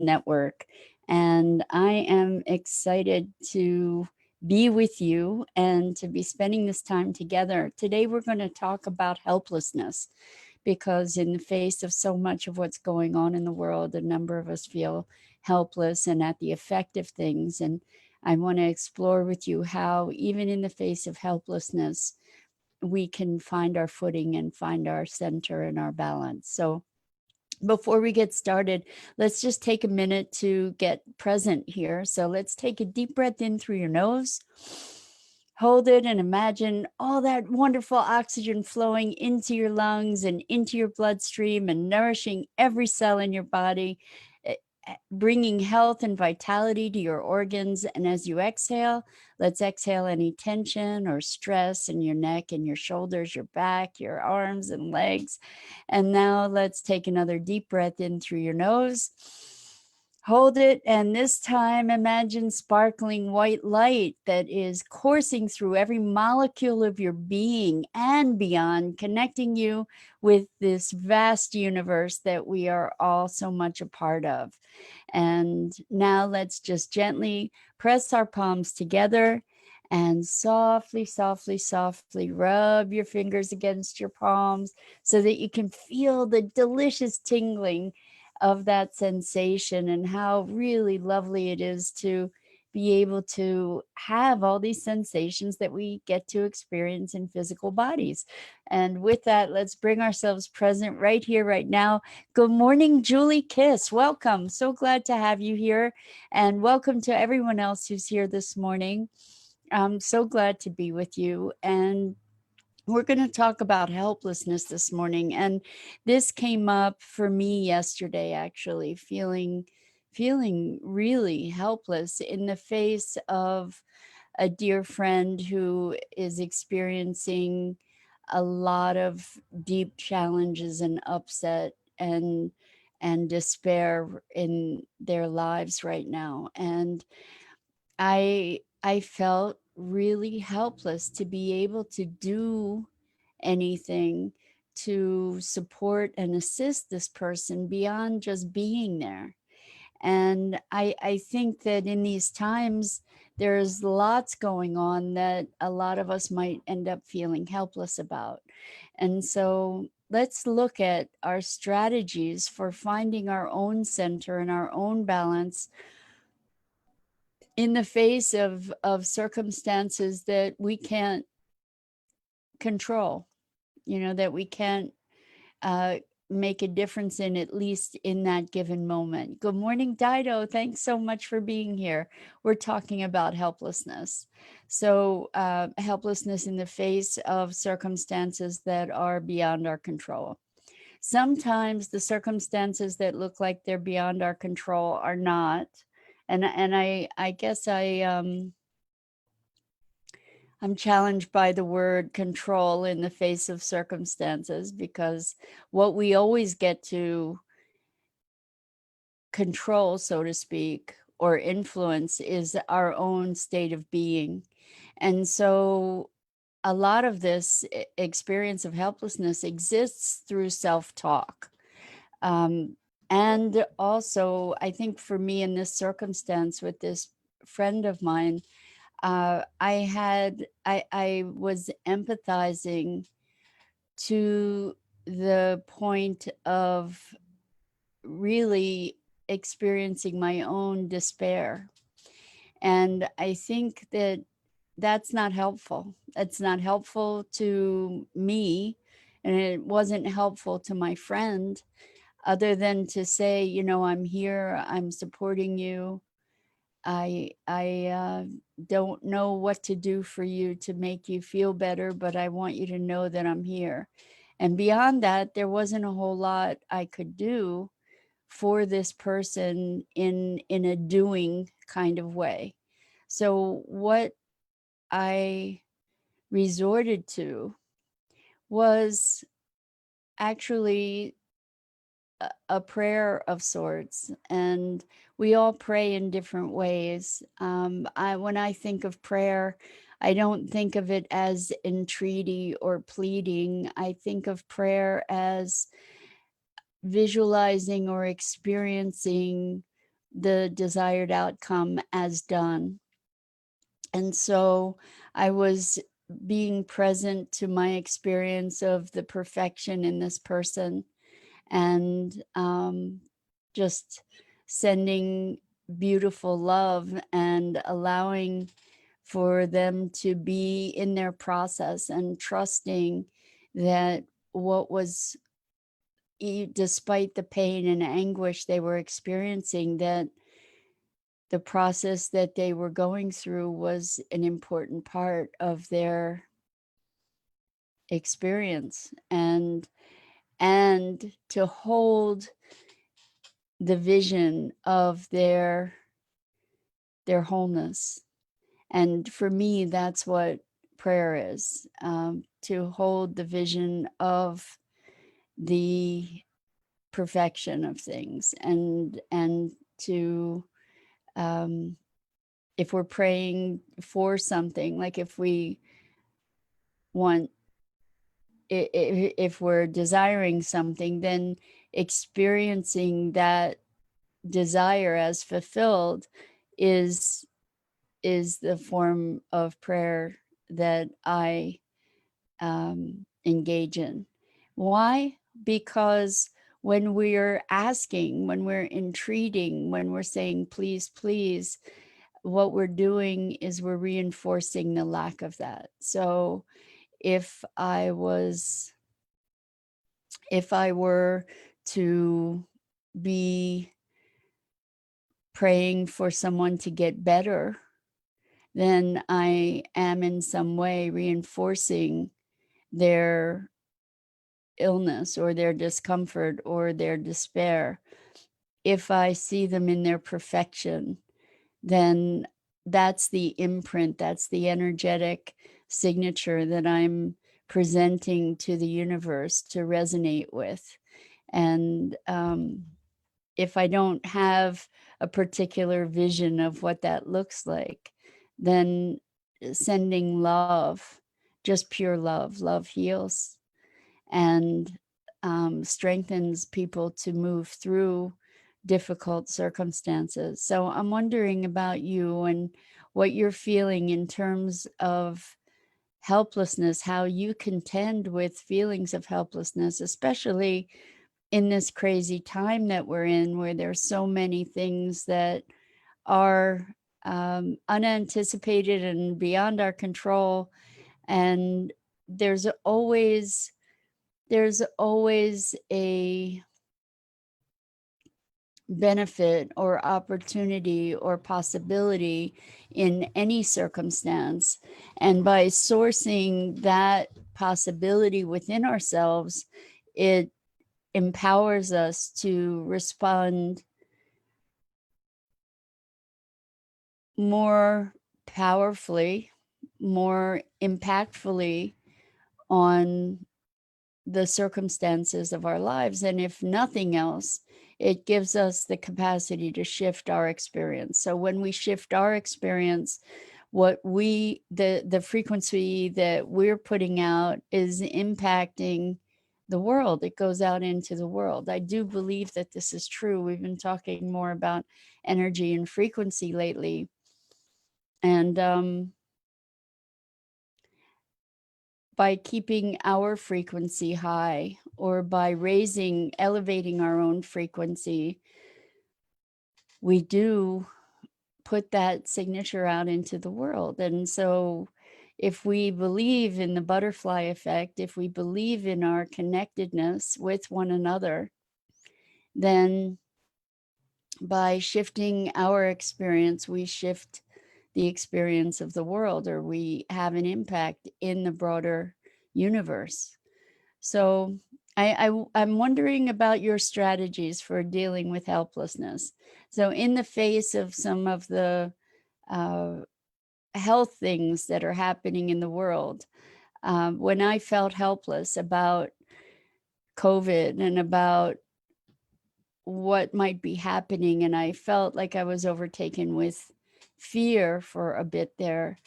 Network. And I am excited to be with you and to be spending this time together. Today, we're going to talk about helplessness because, in the face of so much of what's going on in the world, a number of us feel helpless and at the effect of things. And I want to explore with you how, even in the face of helplessness, we can find our footing and find our center and our balance. So, before we get started, let's just take a minute to get present here. So let's take a deep breath in through your nose. Hold it and imagine all that wonderful oxygen flowing into your lungs and into your bloodstream and nourishing every cell in your body, bringing health and vitality to your organs. And as you exhale, let's exhale any tension or stress in your neck and your shoulders, your back, your arms and legs. And now let's take another deep breath in through your nose. Hold it, and this time imagine sparkling white light that is coursing through every molecule of your being and beyond, connecting you with this vast universe that we are all so much a part of. And now let's just gently press our palms together and softly, softly, softly rub your fingers against your palms so that you can feel the delicious tingling of that sensation and how really lovely it is to be able to have all these sensations that we get to experience in physical bodies. And with that, let's bring ourselves present right here, right now. Good morning, Julie Kiss. Welcome. So glad to have you here. And welcome to everyone else who's here this morning. I'm so glad to be with you. And we're going to talk about helplessness this morning. And this came up for me yesterday, actually, feeling really helpless in the face of a dear friend who is experiencing a lot of deep challenges and upset and despair in their lives right now. And I felt really helpless to be able to do anything to support and assist this person beyond just being there. And I think that in these times, there's lots going on that a lot of us might end up feeling helpless about. And so let's look at our strategies for finding our own center and our own balance in the face of circumstances that we can't control, that we can't uh, make a difference in, at least in that given moment. Good morning, Dido. Thanks so much for being here. We're talking about helplessness. So helplessness in the face of circumstances that are beyond our control. Sometimes the circumstances that look like they're beyond our control are not. And I guess I'm challenged by the word control in the face of circumstances, because what we always get to control, so to speak, or influence is our own state of being. And so a lot of this experience of helplessness exists through self-talk. And also, I think for me in this circumstance with this friend of mine, I was empathizing to the point of really experiencing my own despair. And I think that that's not helpful. It's not helpful to me, and it wasn't helpful to my friend, other than to say, I'm here, I'm supporting you. I don't know what to do for you to make you feel better, but I want you to know that I'm here. And beyond that, there wasn't a whole lot I could do for this person in a doing kind of way. So what I resorted to was actually a prayer of sorts, and we all pray in different ways. When I think of prayer, I don't think of it as entreaty or pleading. I think of prayer as visualizing or experiencing the desired outcome as done. And so I was being present to my experience of the perfection in this person, and just sending beautiful love and allowing for them to be in their process and trusting that what was, despite the pain and anguish they were experiencing, that the process that they were going through was an important part of their experience, and to hold the vision of their wholeness. And for me, that's what prayer is, to hold the vision of the perfection of things, and to, if we're praying for something, like if we want, if we're desiring something, then experiencing that desire as fulfilled is the form of prayer that I engage in. Why? Because when we're asking, when we're entreating, when we're saying please, please, what we're doing is we're reinforcing the lack of that. So if I were to be praying for someone to get better, then I am in some way reinforcing their illness or their discomfort or their despair. If I see them in their perfection, then that's the imprint, that's the energetic signature that I'm presenting to the universe to resonate with. And if I don't have a particular vision of what that looks like, then sending love, just pure love, love heals and strengthens people to move through difficult circumstances. So I'm wondering about you and what you're feeling in terms of helplessness, how you contend with feelings of helplessness, especially in this crazy time that we're in, where there's so many things that are unanticipated and beyond our control. And there's always a benefit or opportunity or possibility in any circumstance. And by sourcing that possibility within ourselves, it empowers us to respond more powerfully, more impactfully on the circumstances of our lives. And if nothing else, it gives us the capacity to shift our experience. So when we shift our experience, what the frequency that we're putting out is impacting the world. It goes out into the world. I do believe that this is true. We've been talking more about energy and frequency lately. And by keeping our frequency high, or by elevating our own frequency, we do put that signature out into the world. And so if we believe in the butterfly effect, if we believe in our connectedness with one another, then by shifting our experience, we shift the experience of the world, or we have an impact in the broader universe. So I'm wondering about your strategies for dealing with helplessness. So in the face of some of the health things that are happening in the world, when I felt helpless about COVID and about what might be happening, and I felt like I was overtaken with fear for a bit there,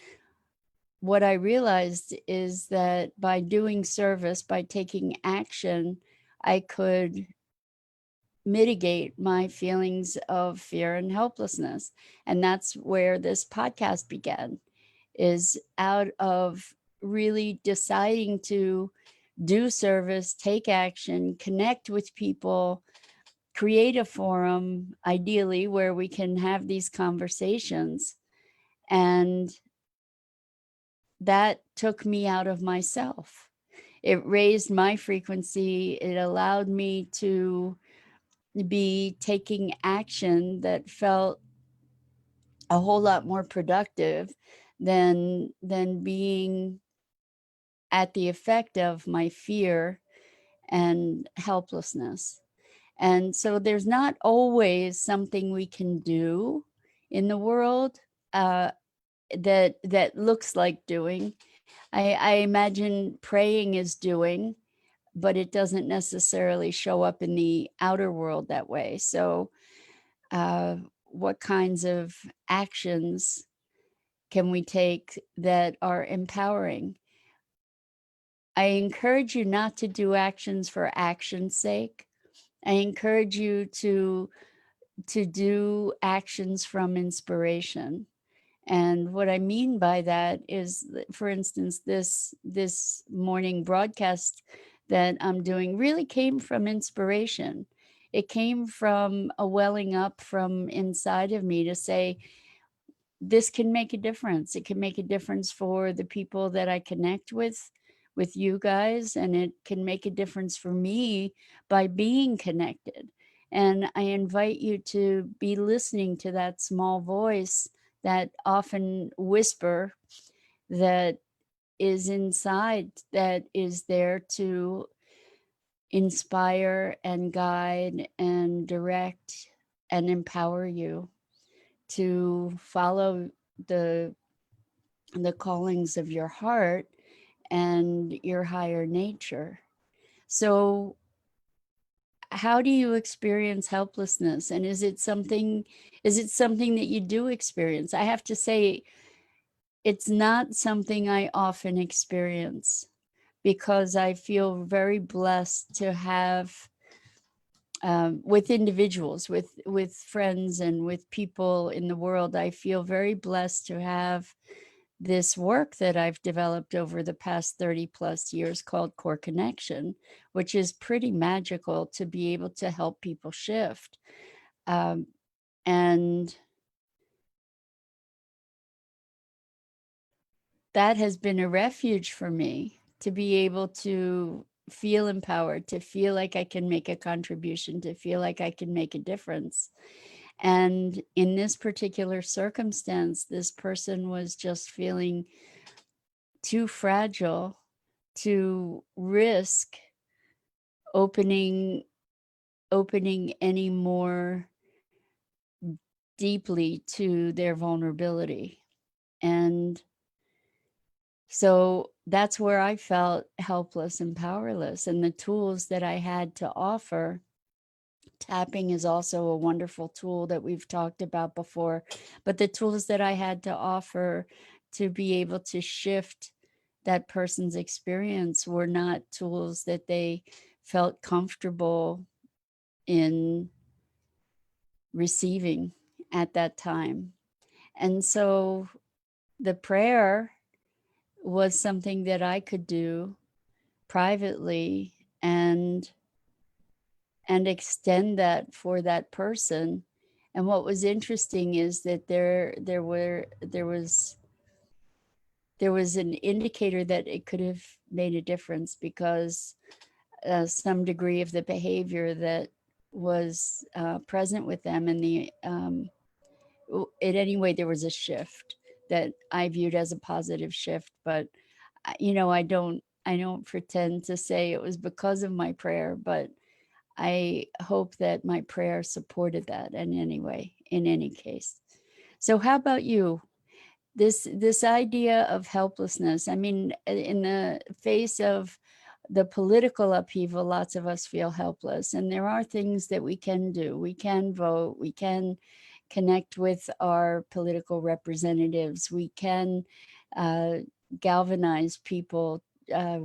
what I realized is that by doing service, by taking action, I could mitigate my feelings of fear and helplessness. And that's where this podcast began, is out of really deciding to do service, take action, connect with people, create a forum, ideally, where we can have these conversations. And that took me out of myself. It raised my frequency. It allowed me to be taking action that felt a whole lot more productive than being at the effect of my fear and helplessness. And so there's not always something we can do in the world uh, that looks like doing. I imagine praying is doing, but it doesn't necessarily show up in the outer world that way. So, what kinds of actions can we take that are empowering? I encourage you not to do actions for action's sake. I encourage you to do actions from inspiration. And what I mean by that is, for instance, this morning broadcast that I'm doing really came from inspiration. It came from a welling up from inside of me to say, this can make a difference. It can make a difference for the people that I connect with you guys, and it can make a difference for me by being connected. And I invite you to be listening to that small voice, that often whisper that is inside, that is there to inspire and guide and direct and empower you to follow the the callings of your heart and your higher nature. So, how do you experience helplessness, and is it something that you do experience? I have to say, it's not something I often experience, because I feel very blessed to have, with individuals, with friends, and with people in the world. I feel very blessed to have this work that I've developed over the past 30 plus years called Core Connection, which is pretty magical to be able to help people shift. Um, and that has been a refuge for me, to be able to feel empowered, to feel like I can make a contribution, to feel like I can make a difference. And in this particular circumstance, this person was just feeling too fragile to risk opening opening any more deeply to their vulnerability. And so that's where I felt helpless and powerless. And the tools that I had to offer, tapping is also a wonderful tool that we've talked about before, but the tools that I had to offer to be able to shift that person's experience were not tools that they felt comfortable in receiving at that time. And so the prayer was something that I could do privately, and extend that for that person. And what was interesting is that there was an indicator that it could have made a difference, because some degree of the behavior that was present with them, and in any way, there was a shift that I viewed as a positive shift. But I don't pretend to say it was because of my prayer, but I hope that my prayer supported that in any way, in any case. So how about you? This idea of helplessness. I mean, in the face of the political upheaval, lots of us feel helpless, and there are things that we can do. We can vote, we can connect with our political representatives, we can uh, galvanize people uh,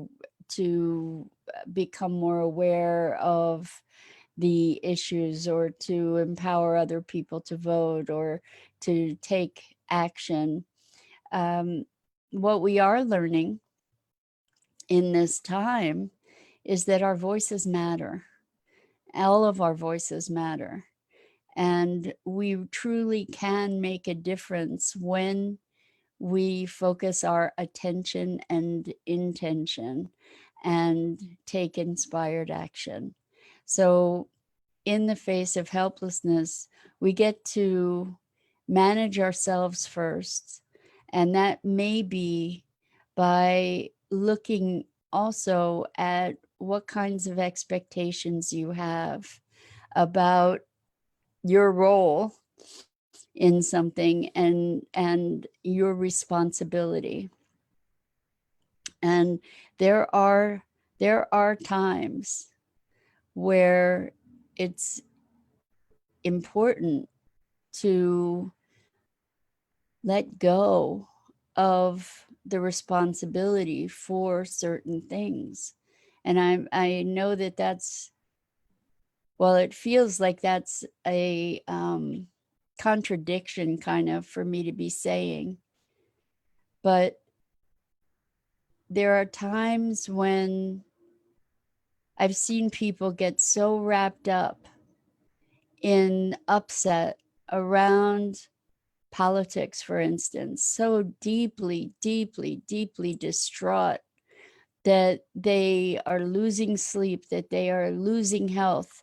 to become more aware of the issues or to empower other people to vote or to take action. Um, what we are learning in this time is that our voices matter. All of our voices matter. And we truly can make a difference when we focus our attention and intention and take inspired action. So, in the face of helplessness, we get to manage ourselves first. And that may be by looking also at what kinds of expectations you have about your role in something and your responsibility. And there are times where it's important to let go of the responsibility for certain things. And I know that that's, well, it feels like that's a contradiction kind of for me to be saying. But there are times when I've seen people get so wrapped up in upset around politics, for instance, so deeply, deeply, deeply distraught that they are losing sleep, that they are losing health,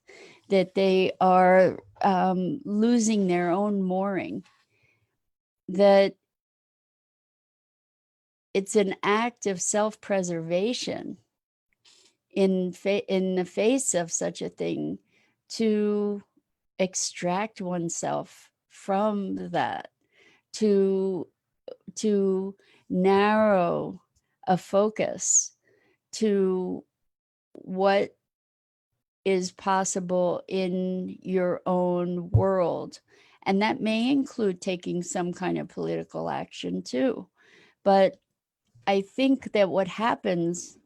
that they are losing their own mooring, that it's an act of self-preservation in the face of such a thing to extract oneself from that, to narrow a focus to what is possible in your own world. And that may include taking some kind of political action too. But I think that what happens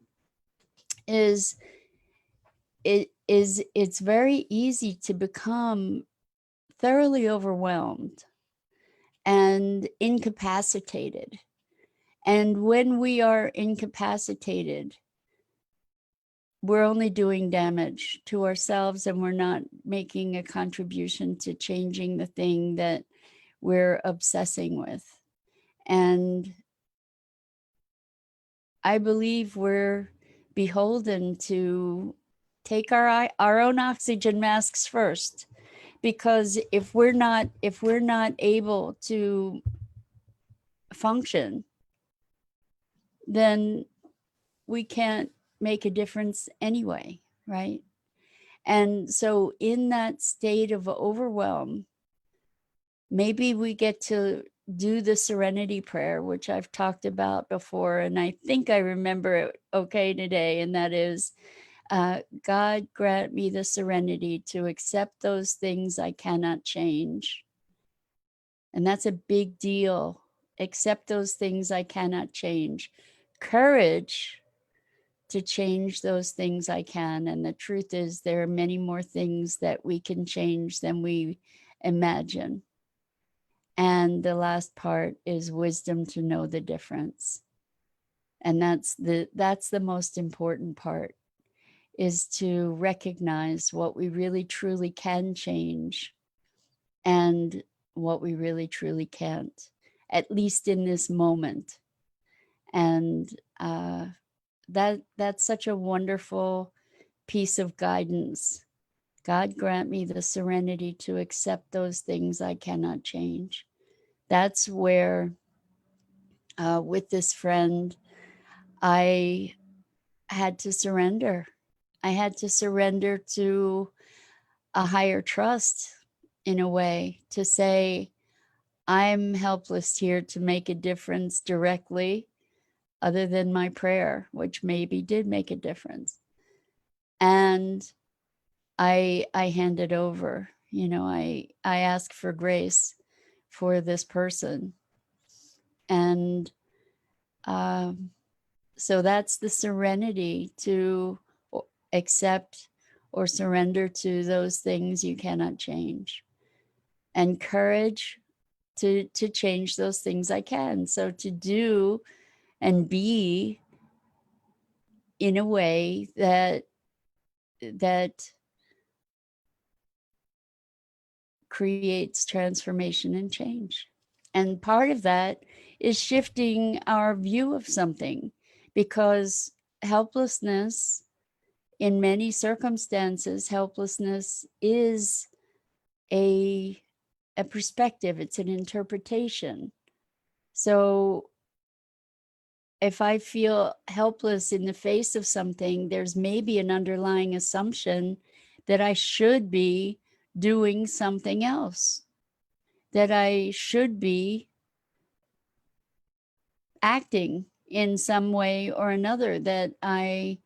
is it's very easy to become thoroughly overwhelmed and incapacitated. And when we are incapacitated, we're only doing damage to ourselves and we're not making a contribution to changing the thing that we're obsessing with. And I believe we're beholden to take our own oxygen masks first, because if we're not able to function, then we can't make a difference anyway, right? And so in that state of overwhelm, maybe we get to do the serenity prayer, which I've talked about before, and I think I remember it okay today, and that is, God grant me the serenity to accept those things I cannot change. And that's a big deal. Accept those things I cannot change. Courage to change those things I can. And the truth is, there are many more things that we can change than we imagine. And the last part is wisdom to know the difference. And that's the most important part, is to recognize what we really truly can change and what we really truly can't, at least in this moment. And that's such a wonderful piece of guidance. God grant me the serenity to accept those things I cannot change. That's where, with this friend, I had to surrender. I had to surrender to a higher trust, in a way, to say, I'm helpless here to make a difference directly, other than my prayer, which maybe did make a difference. And I handed over, I asked for grace for this person. And so that's the serenity to accept or surrender to those things you cannot change, and courage to change those things I can. So to do and be in a way that creates transformation and change. And part of that is shifting our view of something, because helplessness, in many circumstances, helplessness is a a perspective, it's an interpretation. So if I feel helpless in the face of something, there's maybe an underlying assumption that I should be doing something else, that I should be acting in some way or another that I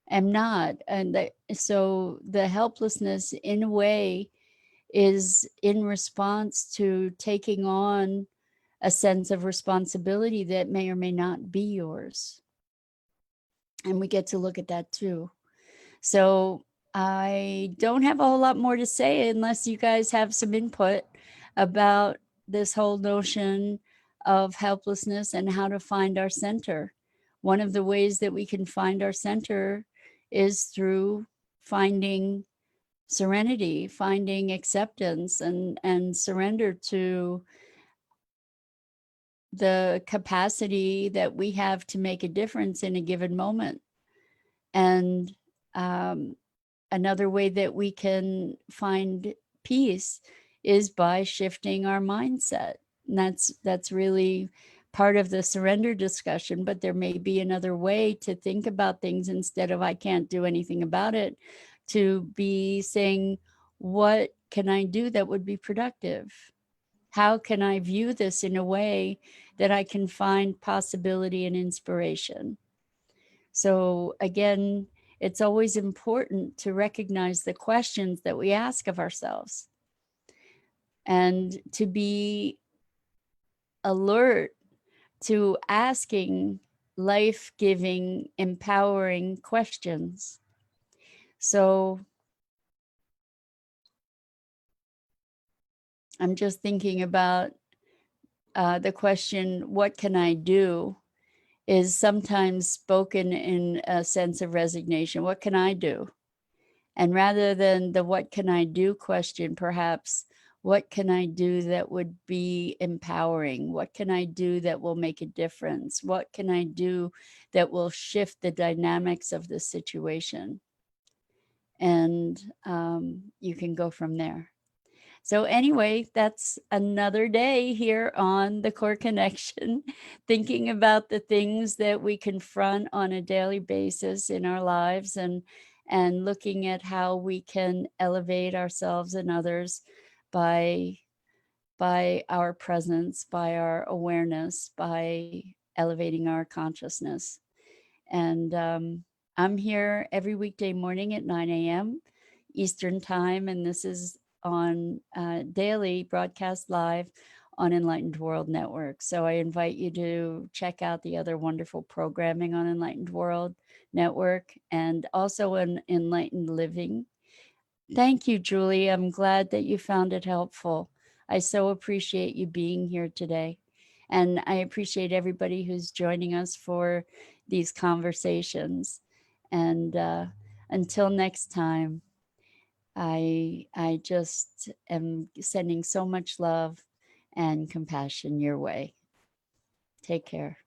am not. And so the helplessness, in a way, is in response to taking on a sense of responsibility that may or may not be yours. And we get to look at that too. So I don't have a whole lot more to say unless you guys have some input about this whole notion of helplessness and how to find our center. One of the ways that we can find our center is through finding serenity, finding acceptance, and surrender to the capacity that we have to make a difference in a given moment. And um, another way that we can find peace is by shifting our mindset. And that's really part of the surrender discussion, but there may be another way to think about things instead of I can't do anything about it, to be saying, what can I do that would be productive? How can I view this in a way that I can find possibility and inspiration? So again, it's always important to recognize the questions that we ask of ourselves and to be alert to asking life-giving, empowering questions. So I'm just thinking about the question, what can I do, is sometimes spoken in a sense of resignation. What can I do? And rather than the what can I do question, perhaps, what can I do that would be empowering? What can I do that will make a difference? What can I do that will shift the dynamics of the situation? And you can go from there. So anyway, that's another day here on the Core Connection, thinking about the things that we confront on a daily basis in our lives, and looking at how we can elevate ourselves and others by our presence, by our awareness, by elevating our consciousness. And I'm here every weekday morning at 9 a.m. Eastern Time, and this is on daily broadcast live on Enlightened World Network. So I invite you to check out the other wonderful programming on Enlightened World Network, and also on Enlightened Living. Thank you, Julie. I'm glad that you found it helpful. I so appreciate you being here today. And I appreciate everybody who's joining us for these conversations. And until next time, I just am sending so much love and compassion your way. Take care.